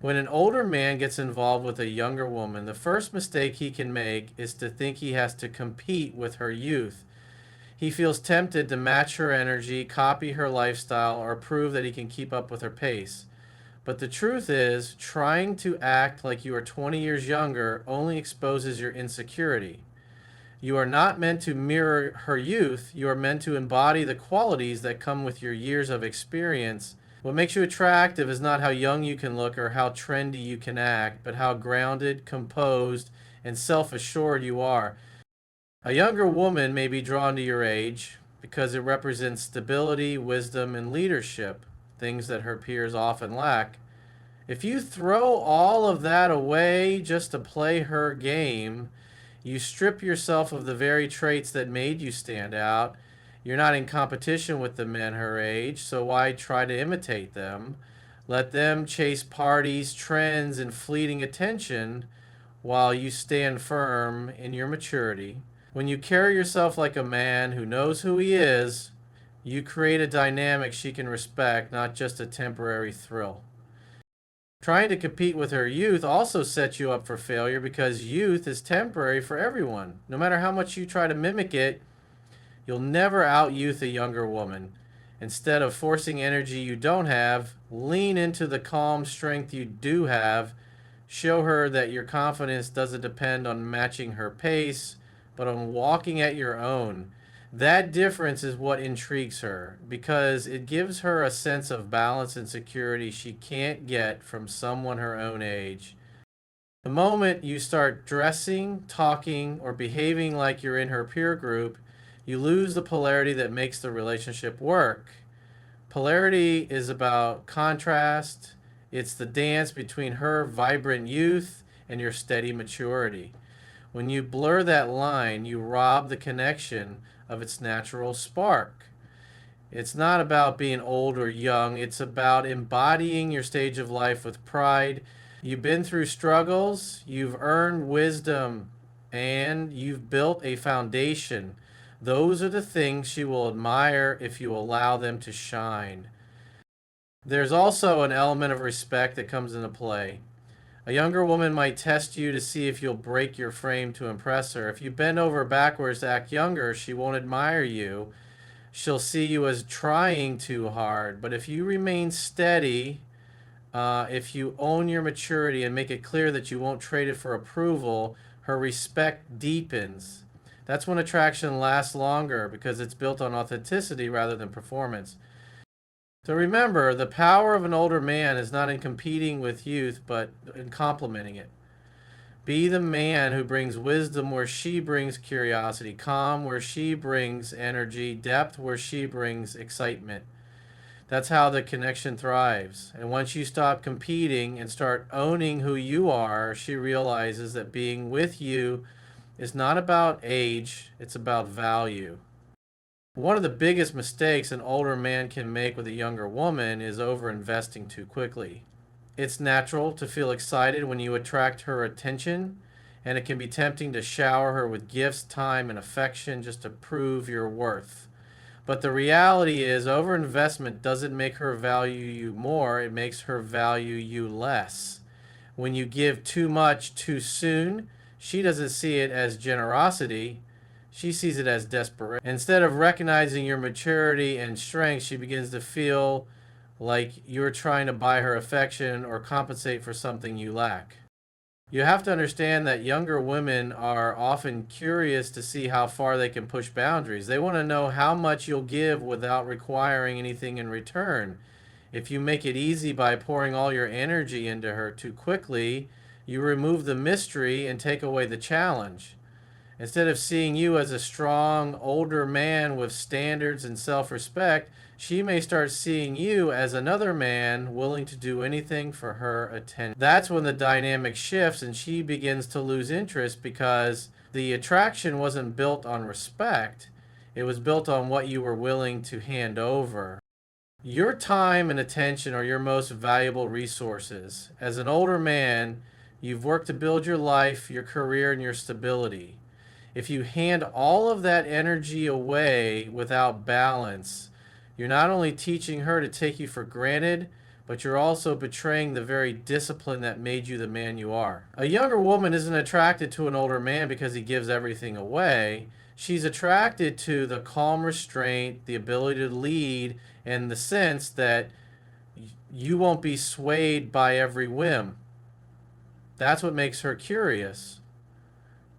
When an older man gets involved with a younger woman, the first mistake he can make is to think he has to compete with her youth. He feels tempted to match her energy, copy her lifestyle, or prove that he can keep up with her pace. But the truth is, trying to act like you are 20 years younger only exposes your insecurity. You are not meant to mirror her youth, you are meant to embody the qualities that come with your years of experience. What makes you attractive is not how young you can look or how trendy you can act, but how grounded, composed, and self assured you are. A younger woman may be drawn to your age because it represents stability, wisdom, and leadership, things that her peers often lack. If you throw all of that away just to play her game, you strip yourself of the very traits that made you stand out. You're not in competition with the men her age, so why try to imitate them? Let them chase parties, trends, and fleeting attention while you stand firm in your maturity. When you carry yourself like a man who knows who he is, you create a dynamic she can respect, not just a temporary thrill. Trying to compete with her youth also sets you up for failure because youth is temporary for everyone. No matter how much you try to mimic it, you'll never out-youth a younger woman. Instead of forcing energy you don't have, lean into the calm strength you do have. Show her that your confidence doesn't depend on matching her pace, but on walking at your own. That difference is what intrigues her because it gives her a sense of balance and security she can't get from someone her own age. The moment you start dressing, talking, or behaving like you're in her peer group, you lose the polarity that makes the relationship work. Polarity is about contrast. It's the dance between her vibrant youth and your steady maturity. When you blur that line, you rob the connection of its natural spark. It's not about being old or young, it's about embodying your stage of life with pride. You've been through struggles, you've earned wisdom, and you've built a foundation. Those are the things she will admire if you allow them to shine. There's also an element of respect that comes into play. A younger woman might test you to see if you'll break your frame to impress her. If you bend over backwards to act younger, she won't admire you. She'll see you as trying too hard. But if you remain steady, if you own your maturity and make it clear that you won't trade it for approval, her respect deepens. That's when attraction lasts longer because it's built on authenticity rather than performance. So remember, the power of an older man is not in competing with youth, but in complementing it. Be the man who brings wisdom where she brings curiosity, calm where she brings energy, depth where she brings excitement. That's how the connection thrives. And once you stop competing and start owning who you are, she realizes that being with you is not about age, it's about value. One of the biggest mistakes an older man can make with a younger woman is over-investing too quickly. It's natural to feel excited when you attract her attention, and it can be tempting to shower her with gifts, time, and affection just to prove your worth. But the reality is, overinvestment doesn't make her value you more, it makes her value you less. When you give too much too soon, she doesn't see it as generosity, she sees it as desperation. Instead of recognizing your maturity and strength, she begins to feel like you're trying to buy her affection or compensate for something you lack. You have to understand that younger women are often curious to see how far they can push boundaries. They want to know how much you'll give without requiring anything in return. If you make it easy by pouring all your energy into her too quickly, you remove the mystery and take away the challenge. Instead of seeing you as a strong, older man with standards and self-respect, she may start seeing you as another man willing to do anything for her attention. That's when the dynamic shifts and she begins to lose interest because the attraction wasn't built on respect. It was built on what you were willing to hand over. Your time and attention are your most valuable resources. As an older man, you've worked to build your life, your career, and your stability. If you hand all of that energy away without balance, you're not only teaching her to take you for granted, but you're also betraying the very discipline that made you the man you are. A younger woman isn't attracted to an older man because he gives everything away. She's attracted to the calm restraint, the ability to lead, and the sense that you won't be swayed by every whim. That's what makes her curious.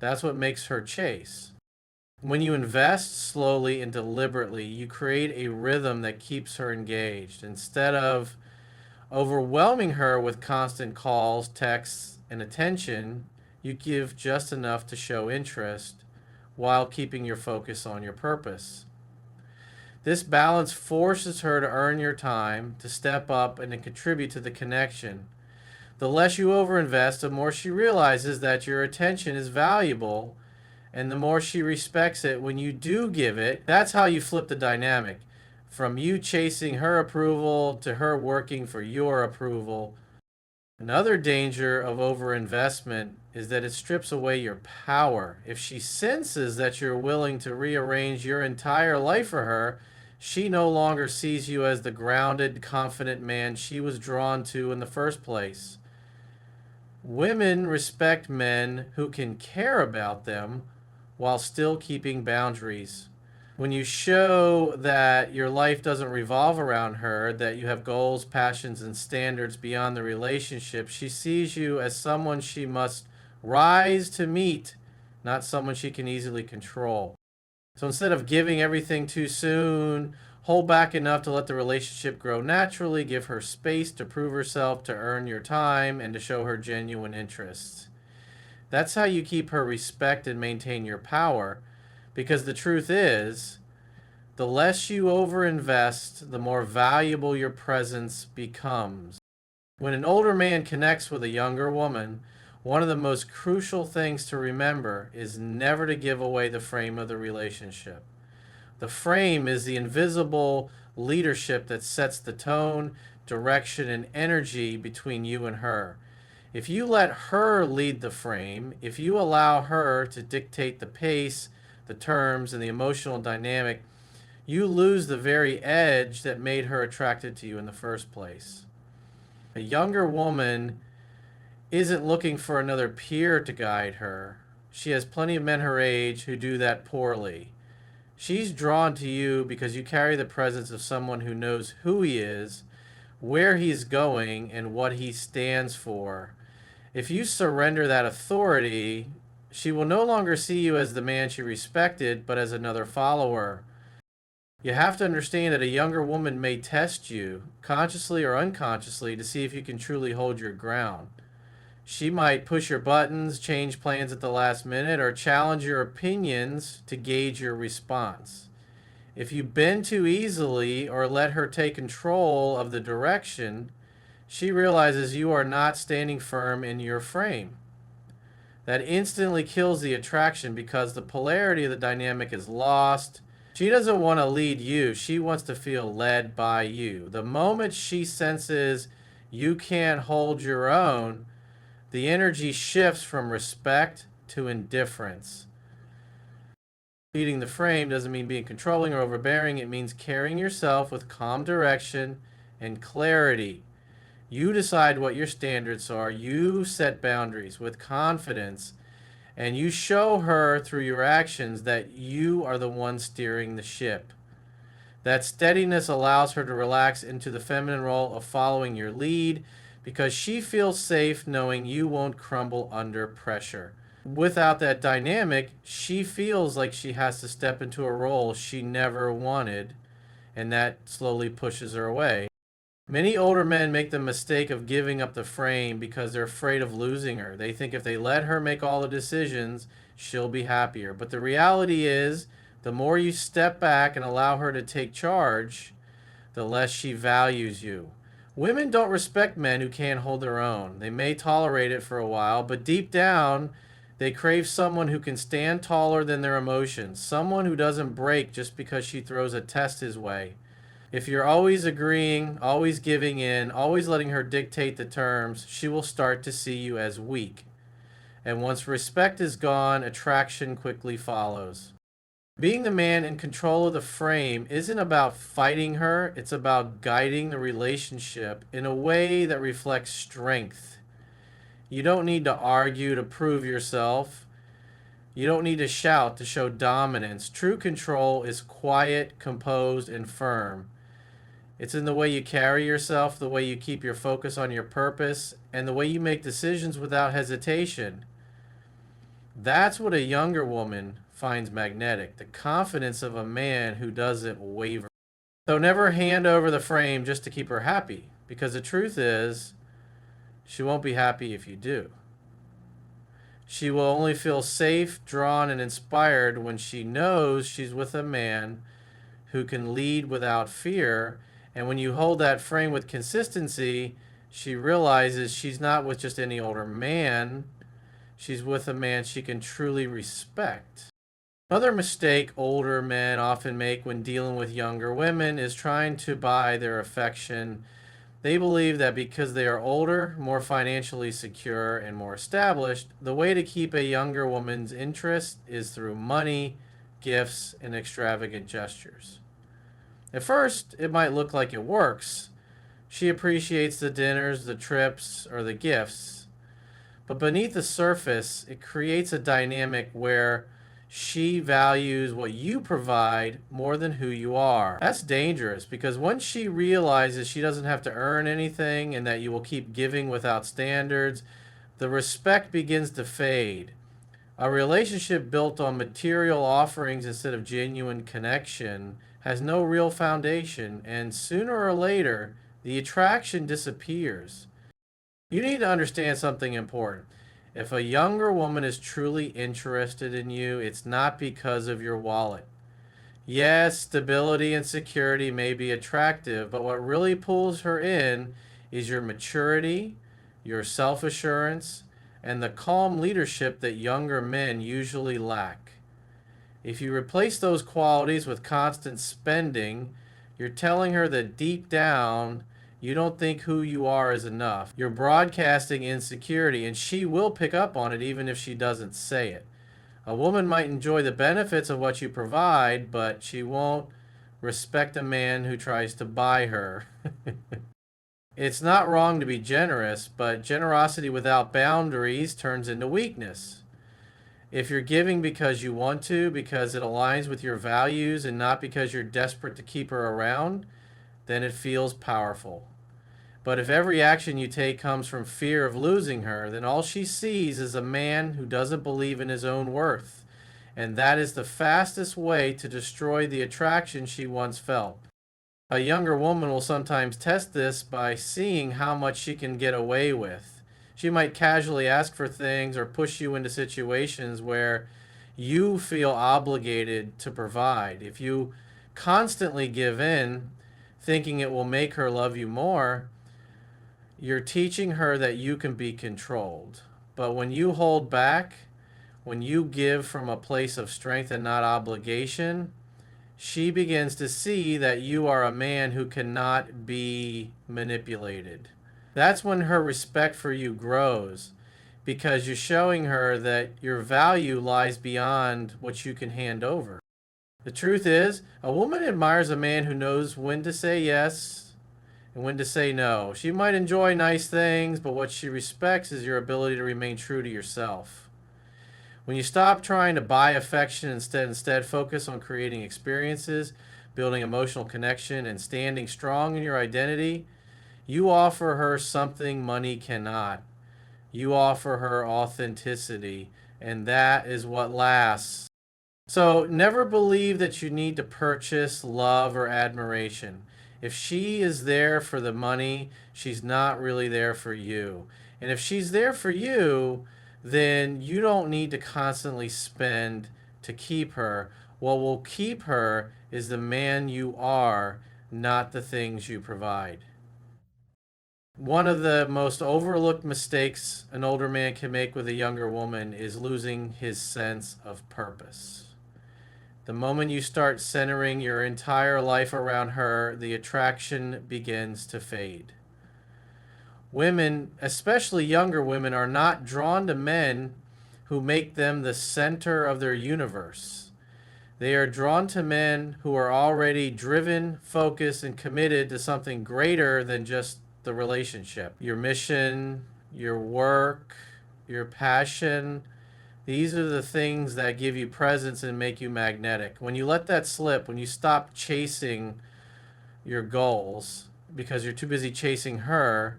That's what makes her chase. When you invest slowly and deliberately, you create a rhythm that keeps her engaged. Instead of overwhelming her with constant calls, texts, and attention, you give just enough to show interest while keeping your focus on your purpose. This balance forces her to earn your time, to step up, and to contribute to the connection. The less you overinvest, the more she realizes that your attention is valuable, and the more she respects it when you do give it. That's how you flip the dynamic. From you chasing her approval to her working for your approval. Another danger of overinvestment is that it strips away your power. If she senses that you're willing to rearrange your entire life for her, she no longer sees you as the grounded, confident man she was drawn to in the first place. Women respect men who can care about them while still keeping boundaries. When you show that your life doesn't revolve around her, that you have goals, passions, and standards beyond the relationship, she sees you as someone she must rise to meet, not someone she can easily control. So instead of giving everything too soon, hold back enough to let the relationship grow naturally, give her space to prove herself, to earn your time, and to show her genuine interests. That's how you keep her respect and maintain your power. Because the truth is, the less you overinvest, the more valuable your presence becomes. When an older man connects with a younger woman, one of the most crucial things to remember is never to give away the frame of the relationship. The frame is the invisible leadership that sets the tone, direction, and energy between you and her. If you let her lead the frame, if you allow her to dictate the pace, the terms, and the emotional dynamic, you lose the very edge that made her attracted to you in the first place. A younger woman isn't looking for another peer to guide her. She has plenty of men her age who do that poorly. She's drawn to you because you carry the presence of someone who knows who he is, where he's going, and what he stands for. If you surrender that authority, she will no longer see you as the man she respected, but as another follower. You have to understand that a younger woman may test you, consciously or unconsciously, to see if you can truly hold your ground. She might push your buttons, change plans at the last minute, or challenge your opinions to gauge your response. If you bend too easily or let her take control of the direction, she realizes you are not standing firm in your frame. That instantly kills the attraction because the polarity of the dynamic is lost. She doesn't want to lead you. She wants to feel led by you. The moment she senses you can't hold your own, the energy shifts from respect to indifference. Leading the frame doesn't mean being controlling or overbearing. It means carrying yourself with calm direction and clarity. You decide what your standards are. You set boundaries with confidence. And you show her through your actions that you are the one steering the ship. That steadiness allows her to relax into the feminine role of following your lead because she feels safe knowing you won't crumble under pressure. Without that dynamic, she feels like she has to step into a role she never wanted, and that slowly pushes her away. Many older men make the mistake of giving up the frame because they're afraid of losing her. They think if they let her make all the decisions, she'll be happier. But the reality is, the more you step back and allow her to take charge, the less she values you. Women don't respect men who can't hold their own. They may tolerate it for a while, but deep down, they crave someone who can stand taller than their emotions, someone who doesn't break just because she throws a test his way. If you're always agreeing, always giving in, always letting her dictate the terms, she will start to see you as weak. And once respect is gone, attraction quickly follows. Being the man in control of the frame isn't about fighting her, it's about guiding the relationship in a way that reflects strength. You don't need to argue to prove yourself. You don't need to shout to show dominance. True control is quiet, composed, and firm. It's in the way you carry yourself, the way you keep your focus on your purpose, and the way you make decisions without hesitation. That's what a younger woman finds magnetic, the confidence of a man who doesn't waver. So never hand over the frame just to keep her happy, because the truth is, she won't be happy if you do. She will only feel safe, drawn, and inspired when she knows she's with a man who can lead without fear. And when you hold that frame with consistency, she realizes she's not with just any older man. She's with a man she can truly respect. Another mistake older men often make when dealing with younger women is trying to buy their affection. They believe that because they are older, more financially secure, and more established, the way to keep a younger woman's interest is through money, gifts, and extravagant gestures. At first, it might look like it works. She appreciates the dinners, the trips, or the gifts. But beneath the surface, it creates a dynamic where she values what you provide more than who you are. That's dangerous because once she realizes she doesn't have to earn anything and that you will keep giving without standards, the respect begins to fade. A relationship built on material offerings instead of genuine connection has no real foundation, and sooner or later, the attraction disappears. You need to understand something important. If a younger woman is truly interested in you, it's not because of your wallet. Yes, stability and security may be attractive, but what really pulls her in is your maturity, your self assurance, and the calm leadership that younger men usually lack. If you replace those qualities with constant spending, you're telling her that deep down, you don't think who you are is enough. You're broadcasting insecurity, and she will pick up on it even if she doesn't say it. A woman might enjoy the benefits of what you provide, but she won't respect a man who tries to buy her. It's not wrong to be generous, but generosity without boundaries turns into weakness. If you're giving because you want to, because it aligns with your values, and not because you're desperate to keep her around, then it feels powerful. But if every action you take comes from fear of losing her, then all she sees is a man who doesn't believe in his own worth. And that is the fastest way to destroy the attraction she once felt. A younger woman will sometimes test this by seeing how much she can get away with. She might casually ask for things or push you into situations where you feel obligated to provide. If you constantly give in, thinking it will make her love you more, you're teaching her that you can be controlled. But when you hold back, when you give from a place of strength and not obligation, she begins to see that you are a man who cannot be manipulated. That's when her respect for you grows, because you're showing her that your value lies beyond what you can hand over. The truth is, a woman admires a man who knows when to say yes and when to say no. She might enjoy nice things, but what she respects is your ability to remain true to yourself. When you stop trying to buy affection, instead focus on creating experiences, building emotional connection, and standing strong in your identity, you offer her something money cannot. You offer her authenticity, and that is what lasts. So never believe that you need to purchase love or admiration. If she is there for the money, she's not really there for you. And if she's there for you, then you don't need to constantly spend to keep her. What will keep her is the man you are, not the things you provide. One of the most overlooked mistakes an older man can make with a younger woman is losing his sense of purpose. The moment you start centering your entire life around her, the attraction begins to fade. Women, especially younger women, are not drawn to men who make them the center of their universe. They are drawn to men who are already driven, focused, and committed to something greater than just the relationship. Your mission, your work, your passion, these are the things that give you presence and make you magnetic. When you let that slip, when you stop chasing your goals because you're too busy chasing her,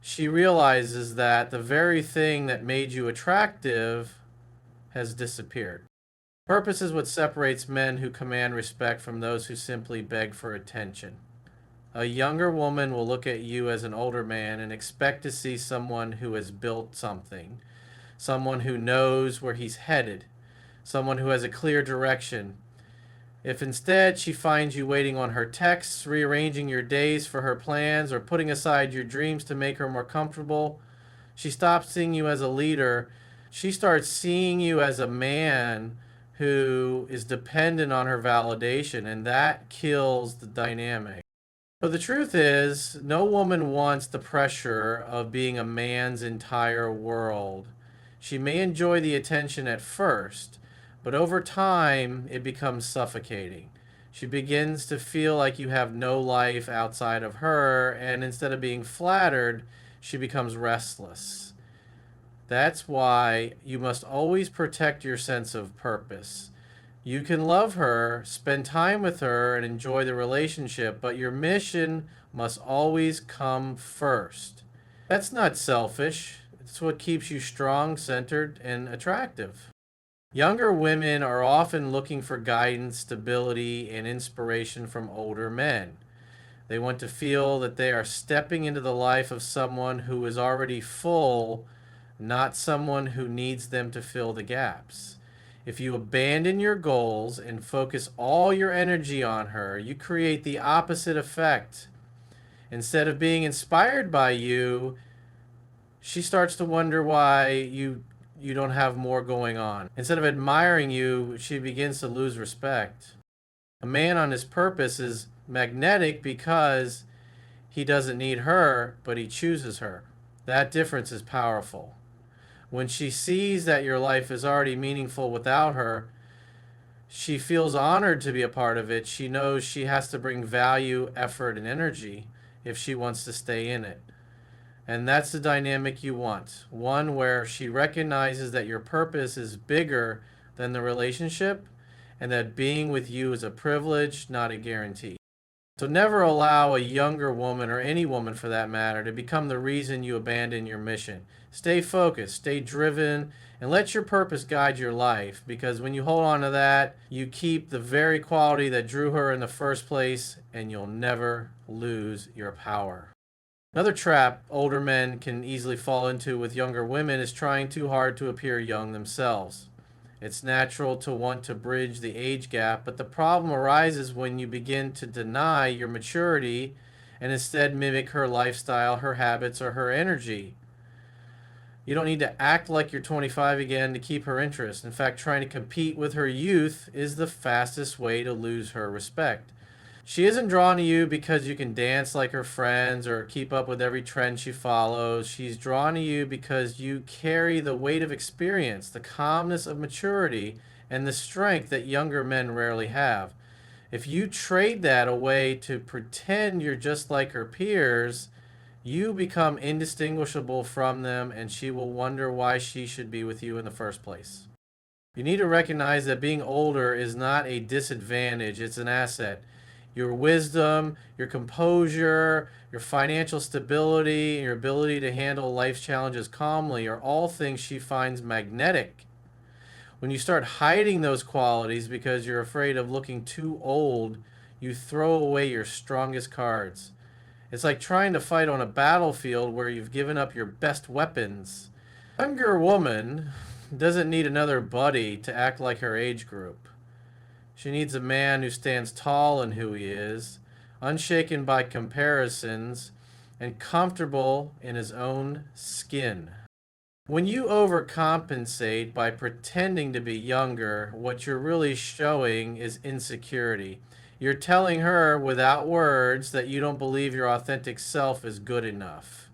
she realizes that the very thing that made you attractive has disappeared. Purpose is what separates men who command respect from those who simply beg for attention. A younger woman will look at you as an older man and expect to see someone who has built something, someone who knows where he's headed, someone who has a clear direction. If instead she finds you waiting on her texts, rearranging your days for her plans, or putting aside your dreams to make her more comfortable, she stops seeing you as a leader. She starts seeing you as a man who is dependent on her validation, and that kills the dynamic. But the truth is, no woman wants the pressure of being a man's entire world. She may enjoy the attention at first, but over time it becomes suffocating. She begins to feel like you have no life outside of her, and instead of being flattered, she becomes restless. That's why you must always protect your sense of purpose. You can love her, spend time with her, and enjoy the relationship, but your mission must always come first. That's not selfish. It's what keeps you strong, centered, and attractive. Younger women are often looking for guidance, stability, and inspiration from older men. They want to feel that they are stepping into the life of someone who is already full, not someone who needs them to fill the gaps. If you abandon your goals and focus all your energy on her, you create the opposite effect. Instead of being inspired by you, she starts to wonder why you don't have more going on. Instead of admiring you, she begins to lose respect. A man on his purpose is magnetic because he doesn't need her, but he chooses her. That difference is powerful. When she sees that your life is already meaningful without her, she feels honored to be a part of it. She knows she has to bring value, effort, and energy if she wants to stay in it. And that's the dynamic you want. One where she recognizes that your purpose is bigger than the relationship and that being with you is a privilege, not a guarantee. So never allow a younger woman, or any woman for that matter, to become the reason you abandon your mission. Stay focused, stay driven, and let your purpose guide your life, because when you hold on to that, you keep the very quality that drew her in the first place, and you'll never lose your power. Another trap older men can easily fall into with younger women is trying too hard to appear young themselves. It's natural to want to bridge the age gap, but the problem arises when you begin to deny your maturity and instead mimic her lifestyle, her habits, or her energy. You don't need to act like you're 25 again to keep her interest. In fact, trying to compete with her youth is the fastest way to lose her respect. She isn't drawn to you because you can dance like her friends or keep up with every trend she follows. She's drawn to you because you carry the weight of experience, the calmness of maturity, and the strength that younger men rarely have. If you trade that away to pretend you're just like her peers, you become indistinguishable from them, and she will wonder why she should be with you in the first place. You need to recognize that being older is not a disadvantage, it's an asset. Your wisdom, your composure, your financial stability, and your ability to handle life's challenges calmly are all things she finds magnetic. When you start hiding those qualities because you're afraid of looking too old, you throw away your strongest cards. It's like trying to fight on a battlefield where you've given up your best weapons. A younger woman doesn't need another buddy to act like her age group. She needs a man who stands tall in who he is, unshaken by comparisons, and comfortable in his own skin. When you overcompensate by pretending to be younger, what you're really showing is insecurity. You're telling her without words that you don't believe your authentic self is good enough.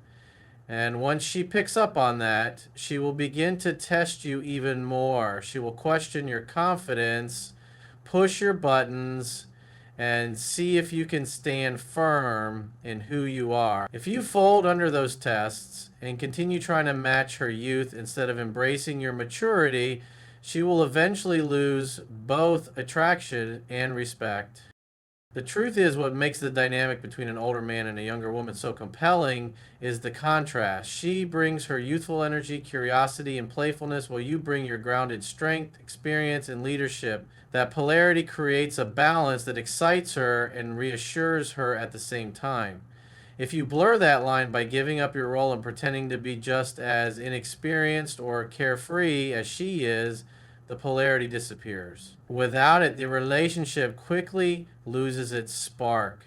And once she picks up on that, she will begin to test you even more. She will question your confidence, push your buttons, and see if you can stand firm in who you are. If you fold under those tests and continue trying to match her youth instead of embracing your maturity, she will eventually lose both attraction and respect. The truth is, what makes the dynamic between an older man and a younger woman so compelling is the contrast. She brings her youthful energy, curiosity, and playfulness, while you bring your grounded strength, experience, and leadership. That polarity creates a balance that excites her and reassures her at the same time. If you blur that line by giving up your role and pretending to be just as inexperienced or carefree as she is, the polarity disappears. Without it, the relationship quickly loses its spark.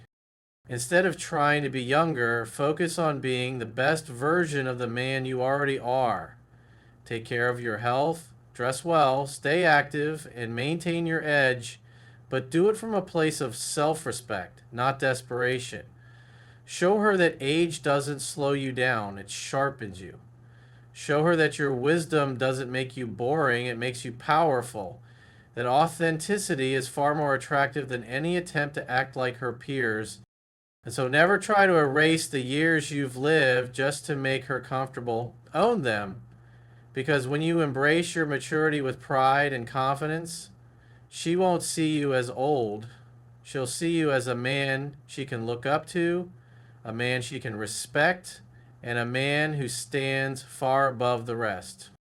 Instead of trying to be younger, focus on being the best version of the man you already are. Take care of your health, dress well, stay active, and maintain your edge, but do it from a place of self-respect, not desperation. Show her that age doesn't slow you down, it sharpens you. Show her that your wisdom doesn't make you boring, it makes you powerful. That authenticity is far more attractive than any attempt to act like her peers. And so never try to erase the years you've lived just to make her comfortable. Own them. Because when you embrace your maturity with pride and confidence, she won't see you as old. She'll see you as a man she can look up to, a man she can respect, and a man who stands far above the rest.